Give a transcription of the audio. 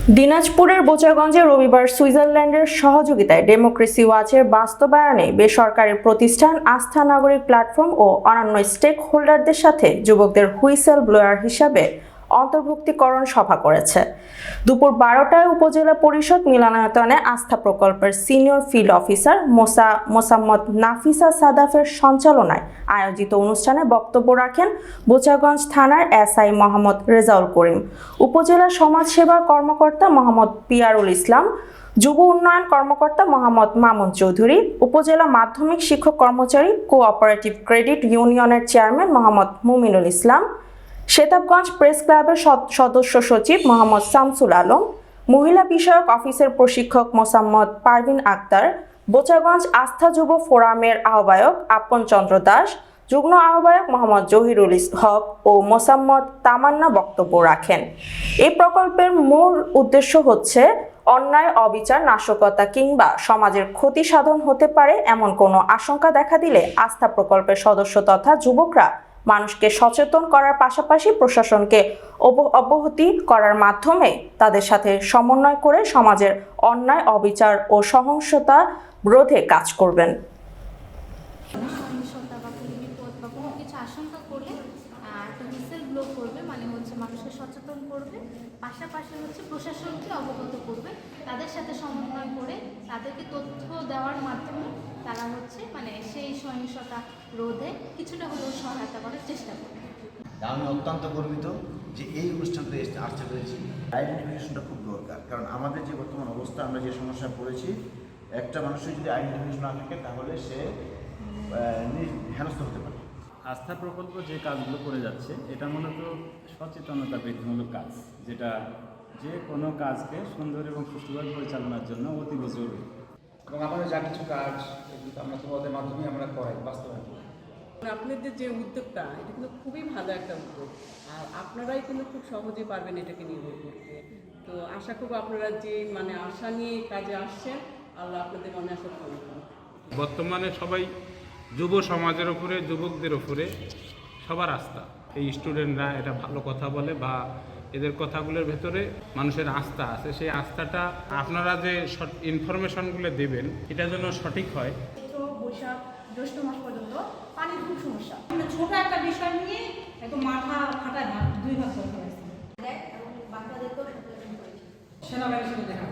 দিনাজপুরের বোচাগঞ্জে রবিবার সুইজারল্যান্ডের সহযোগিতায় ডেমোক্রেসি ওয়াচের বাস্তবায়নে বেসরকারি প্রতিষ্ঠান আস্থা নাগরিক প্ল্যাটফর্ম ও অন্যান্য স্টেক হোল্ডারদের সাথে যুবকদের হুইসেল ব্লোয়ার হিসাবে অন্তর্ভুক্তিকরণ সভা করেছে। দুপুর 12টায় উপজেলা পরিষদ মিলনায়তনে আস্থা প্রকল্পের senior field officer Mosammat Nafisa সাদাফের সঞ্চালনায় আয়োজিত অনুষ্ঠানে বক্তব্য রাখেন বোচাগঞ্জ থানার এসআই মোহাম্মদ রেজাউল করিম, উপজেলা সমাজসেবা কর্মকর্তা মোহাম্মদ পিয়ারুল ইসলাম, যুব উন্নয়ন কর্মকর্তা মোহাম্মদ মামুন চৌধুরী, উপজেলা মাধ্যমিক শিক্ষক কর্মচারী কোঅপারেটিভ ক্রেডিট ইউনিয়নের চেয়ারম্যান মোহাম্মদ মুমিনুল ইসলাম, শেতাবগঞ্জ প্রেস ক্লাবের সদস্য সচিব মোহাম্মদ শামসুল আলম, মহিলা বিষয়ক অফিসের প্রশিক্ষক মোসাম্মদ পারভিন আক্তার, বোচাগঞ্জ আস্থা যুব ফোরামের আহ্বায়ক আপন চন্দ্র দাস, যুগ্ম আহ্বায়ক মোহাম্মদ জহিরুল হক ও মোসাম্মদ তামান্না বক্তব্য রাখেন। এই প্রকল্পের মূল উদ্দেশ্য হচ্ছে অন্যায়, অবিচার, নাশকতা কিংবা সমাজের ক্ষতি সাধন হতে পারে এমন কোনো আশঙ্কা দেখা দিলে আস্থা প্রকল্পের সদস্য তথা যুবকরা মানুষকে সচেতন করার পাশাপাশি প্রশাসনকে অবহিত করার মাধ্যমে তাদের সাথে সমন্বয় করে সমাজের অন্যায়, অবিচার ও সহিংসতা রোধে কাজ করবেন। মানুষকে সচেতন করবে, পাশাপাশি প্রশাসনকে অবগত করবে, তাদের সাথে সমন্বয় করে তাদেরকে তথ্য দেওয়ার মাধ্যমে তারা সেই সহিংসতা রোধে কিছুটা হলেও সহায়তা করার চেষ্টা করবে। আমি অত্যন্ত গর্বিত যে এই অনুষ্ঠানটা আসতে পেরেছি। আইডেন্টিফিকেশনটা খুব দরকার, কারণ আমাদের যে বর্তমান অবস্থা, আমরা যে সমস্যায় পড়েছি, একটা মানুষের যদি আইডেন্টিফিকেশন না থাকে তাহলে সে হেনস্থ হতে পারে। আস্থা প্রকল্প যে কাজগুলো করে যাচ্ছে এটা মূলত সচেতনতা বৃদ্ধিমূলক কাজ, যেটা যে কোনো কাজকে সুন্দর এবং সুষ্ঠুভাবে পরিচালনার জন্য অতীব জরুরি। এবং আমাদের যা কিছু কাজ এগুলো আমরা তোমাদের মাধ্যমে আমরা করাই বাস্তবায়ন করি। আপনাদের যে উদ্যোগটা এটা কিন্তু খুবই ভালো একটা উদ্যোগ, আর আপনারাই কিন্তু খুব সহজে পারবেন এটাকে নির্ভর করতে। তো আশা করব আপনারা যে আশা নিয়ে কাজে আসছেন, আল্লাহ আপনাদের মনে আশা পূরণ করুন। বর্তমানে সবাই যুব সমাজের উপরে, যুবকদের উপরে সবার আস্থা। এই স্টুডেন্টরা এটা ভালো কথা বলে বা এদের কথাগুলোর ভেতরে মানুষের আস্থা আছে। সেই আস্থাটা আপনারা যে ইনফরমেশনগুলো দেবেন এটা যেন সঠিক হয়। বৈশাখ জ্যৈষ্ঠ মাস পর্যন্ত পানির খুব সমস্যা, ছোট একটা বিষয় নিয়ে একদম মাথা ফাটায় দুই ভাগ করে ফেলেছে এবং বাচ্চাদেরকেও সচেতন করেছে। সেনাবাহিনীর সাথে দেখা